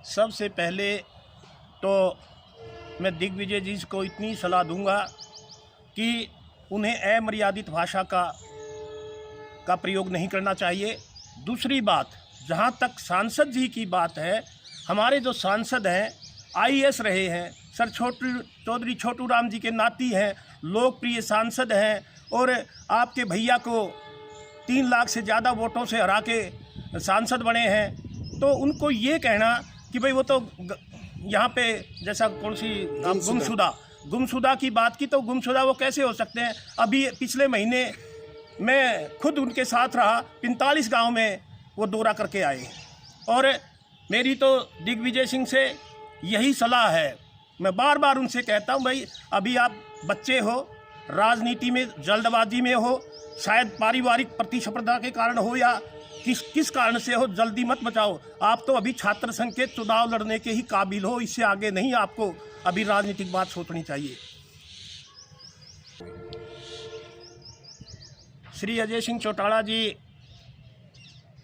सबसे पहले तो मैं दिग्विजय जी को इतनी सलाह दूंगा कि उन्हें अमर्यादित भाषा का प्रयोग नहीं करना चाहिए। दूसरी बात, जहाँ तक सांसद जी की बात है, हमारे जो सांसद हैं आईएएस रहे हैं, सर चौधरी छोटू राम जी के नाती हैं, लोकप्रिय सांसद हैं और आपके भैया को 3 लाख से ज़्यादा वोटों से हरा के सांसद बने हैं। तो उनको ये कहना कि भाई वो तो यहाँ पे जैसा कौन सी गुमशुदा की बात की, तो गुमशुदा वो कैसे हो सकते हैं। अभी पिछले महीने मैं खुद उनके साथ रहा, 45 गांव में वो दौरा करके आए और मेरी तो दिग्विजय सिंह से यही सलाह है। मैं बार बार उनसे कहता हूँ, भाई अभी आप बच्चे हो, राजनीति में जल्दबाजी में हो, शायद पारिवारिक प्रतिस्पर्धा के कारण हो या किस कारण से हो, जल्दी मत बचाओ। आप तो अभी छात्र संघ के चुनाव लड़ने के ही काबिल हो, इससे आगे नहीं आपको अभी राजनीतिक बात सोचनी चाहिए। श्री अजय सिंह चौटाला जी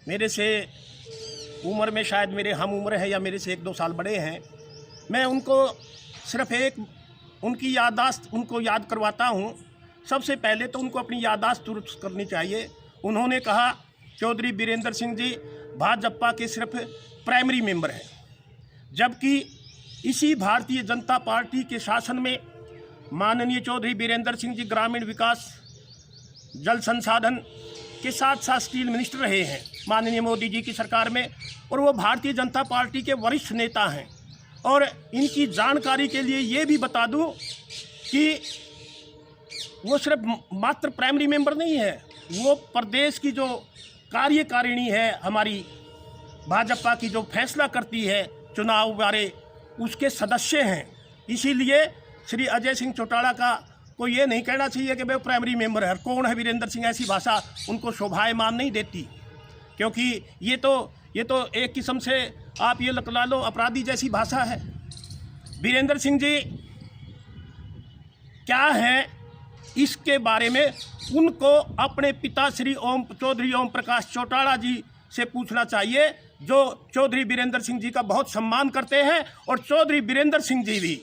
मेरे से उम्र में शायद मेरे हम उम्र है या मेरे से 1-2 साल बड़े हैं। मैं उनको सिर्फ एक उनकी याददाश्त उनको याद करवाता हूँ। सबसे पहले तो उनको अपनी याददाश्त दुरुस्त करनी चाहिए। उन्होंने कहा चौधरी बीरेंद्र सिंह जी भाजपा के सिर्फ प्राइमरी मेंबर हैं, जबकि इसी भारतीय जनता पार्टी के शासन में माननीय चौधरी बीरेंद्र सिंह जी ग्रामीण विकास, जल संसाधन के साथ साथ स्टील मिनिस्टर रहे हैं माननीय मोदी जी की सरकार में, और वो भारतीय जनता पार्टी के वरिष्ठ नेता हैं। और इनकी जानकारी के लिए ये भी बता दूं कि वो सिर्फ मात्र प्राइमरी मेंबर नहीं है, वो प्रदेश की जो कार्यकारिणी है हमारी भाजपा की, जो फैसला करती है चुनाव बारे, उसके सदस्य हैं। इसीलिए श्री अजय सिंह चौटाला का को ये नहीं कहना चाहिए कि भाई प्राइमरी मेंबर है। कौन है बीरेंद्र सिंह, ऐसी भाषा उनको शोभायमान नहीं देती, क्योंकि ये तो एक किस्म से आप ये लगा लो अपराधी जैसी भाषा है। बीरेंद्र सिंह जी क्या हैं, इसके बारे में उनको अपने पिता श्री चौधरी ओम प्रकाश चौटाला जी से पूछना चाहिए, जो चौधरी बीरेंद्र सिंह जी का बहुत सम्मान करते हैं। और चौधरी बीरेंद्र सिंह जी भी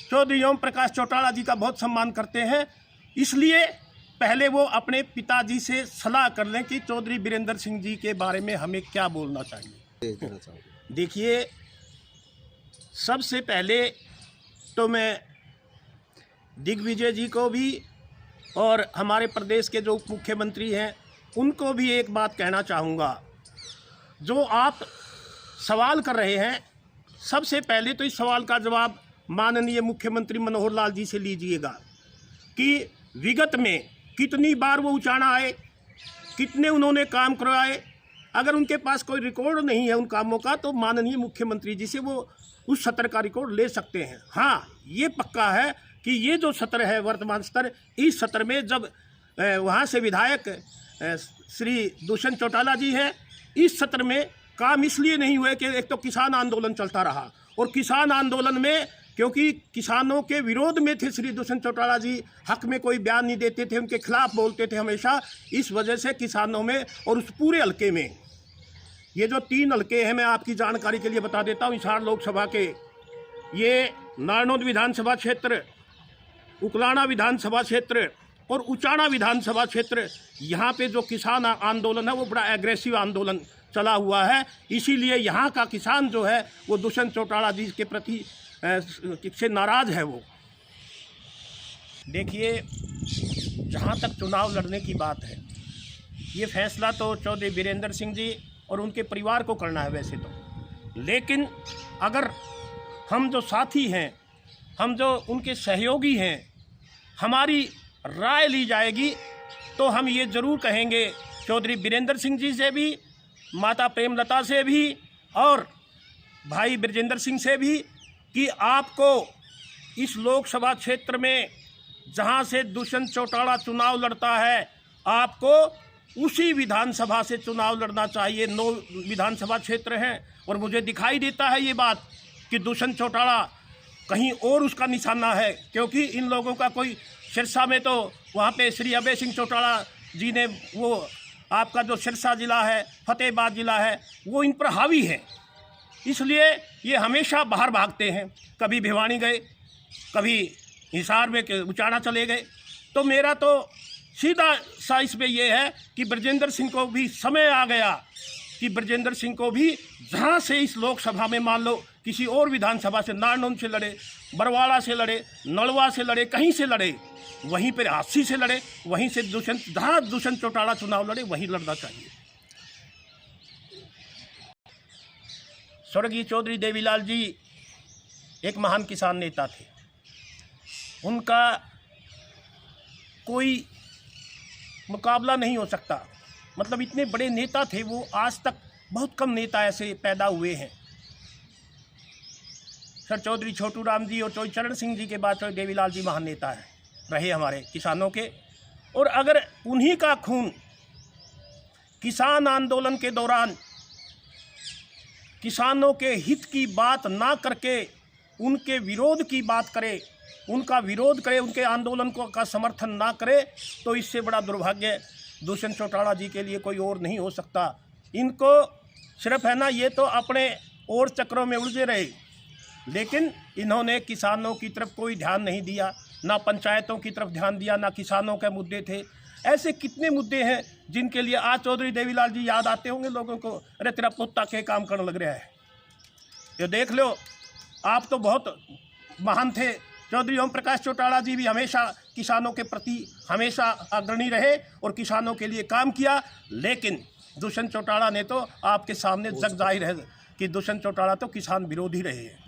चौधरी ओम प्रकाश चौटाला जी का बहुत सम्मान करते हैं। इसलिए पहले वो अपने पिताजी से सलाह कर लें कि चौधरी बीरेंद्र सिंह जी के बारे में हमें क्या बोलना चाहिए। देखिए, सबसे पहले तो मैं दिग्विजय जी को भी और हमारे प्रदेश के जो उप मुख्यमंत्री हैं उनको भी एक बात कहना चाहूँगा। जो आप सवाल कर रहे हैं, सबसे पहले तो इस सवाल का जवाब माननीय मुख्यमंत्री मनोहर लाल जी से लीजिएगा कि विगत में कितनी बार वो उचाना आए, कितने उन्होंने काम करवाए। अगर उनके पास कोई रिकॉर्ड नहीं है उन कामों का, तो माननीय मुख्यमंत्री जी से वो उस सत्र का रिकॉर्ड ले सकते हैं। हाँ, ये पक्का है कि ये जो सत्र है वर्तमान सत्र, इस सत्र में जब वहाँ से विधायक श्री दुष्यंत चौटाला जी हैं, इस सत्र में काम इसलिए नहीं हुए कि एक तो किसान आंदोलन चलता रहा, और किसान आंदोलन में क्योंकि किसानों के विरोध में थे श्री दुष्यंत चौटाला जी, हक में कोई बयान नहीं देते थे, उनके खिलाफ बोलते थे हमेशा। इस वजह से किसानों में और उस पूरे हल्के में, ये जो 3 हल्के हैं, मैं आपकी जानकारी के लिए बता देता हूँ, हिसार लोकसभा के, ये नारनौद विधानसभा क्षेत्र, उकलाना विधानसभा क्षेत्र और उचाना विधानसभा क्षेत्र, यहाँ पे जो किसान आंदोलन है वो बड़ा एग्रेसिव आंदोलन चला हुआ है। इसीलिए यहाँ का किसान जो है वो दुष्यंत चौटाला जी के प्रति से नाराज़ है। वो देखिए, जहाँ तक चुनाव लड़ने की बात है, ये फैसला तो चौधरी बीरेंद्र सिंह जी और उनके परिवार को करना है वैसे तो, लेकिन अगर हम जो साथी हैं, हम जो उनके सहयोगी हैं, हमारी राय ली जाएगी तो हम ये ज़रूर कहेंगे चौधरी बीरेंद्र सिंह जी से भी, माता प्रेमलता से भी और भाई ब्रजेंद्र सिंह से भी कि आपको इस लोकसभा क्षेत्र में जहां से दुष्यंत चौटाला चुनाव लड़ता है, आपको उसी विधानसभा से चुनाव लड़ना चाहिए। 9 विधानसभा क्षेत्र हैं और मुझे दिखाई देता है ये बात कि दुष्यंत चौटाला कहीं और उसका निशाना है, क्योंकि इन लोगों का कोई सिरसा में तो वहाँ पे श्री अभय सिंह चौटाला जी ने वो आपका जो सिरसा ज़िला है, फतेहाबाद ज़िला है, वो इन पर हावी है। इसलिए ये हमेशा बाहर भागते हैं। कभी भिवानी गए, कभी हिसार में उचाना चले गए। तो मेरा तो सीधा सा इस पे ये है कि ब्रजेंद्र सिंह को भी समय आ गया कि ब्रजेंद्र सिंह को भी जहाँ से इस लोकसभा में मान लो किसी और विधानसभा से, नारनौल से लड़े, बरवाड़ा से लड़े, नलवा से लड़े, कहीं से लड़े, वहीं पर हाथसी से लड़े, वहीं से जहाँ दुष्यंत चौटाला चुनाव लड़े वहीं लड़ना चाहिए। स्वर्गीय चौधरी देवीलाल जी एक महान किसान नेता थे। उनका कोई मुकाबला नहीं हो सकता। मतलब इतने बड़े नेता थे वो, आज तक बहुत कम नेता ऐसे पैदा हुए हैं। सर चौधरी छोटू राम जी और चौधरी चरण सिंह जी के बाद चौधरी देवीलाल जी महान नेता है रहे हमारे किसानों के। और अगर उन्हीं का खून किसान आंदोलन के दौरान किसानों के हित की बात ना करके उनके विरोध की बात करे, उनका विरोध करे, उनके आंदोलन को का समर्थन ना करे, तो इससे बड़ा दुर्भाग्य दुष्यंत चौटाला जी के लिए कोई और नहीं हो सकता। इनको सिर्फ है ना, ये तो अपने और चक्रों में उलझे रहे, लेकिन इन्होंने किसानों की तरफ कोई ध्यान नहीं दिया, ना पंचायतों की तरफ ध्यान दिया, ना किसानों के मुद्दे थे। ऐसे कितने मुद्दे हैं जिनके लिए आज चौधरी देवीलाल जी याद आते होंगे लोगों को, अरे तेरा पोता के काम करने लग रहा है। ये देख लो, आप तो बहुत महान थे। चौधरी ओम प्रकाश चौटाला जी भी हमेशा किसानों के प्रति हमेशा अग्रणी रहे और किसानों के लिए काम किया। लेकिन दुष्यंत चौटाला ने तो आपके सामने जग जाहिर है कि दुष्यंत चौटाला तो किसान विरोधी रहे हैं।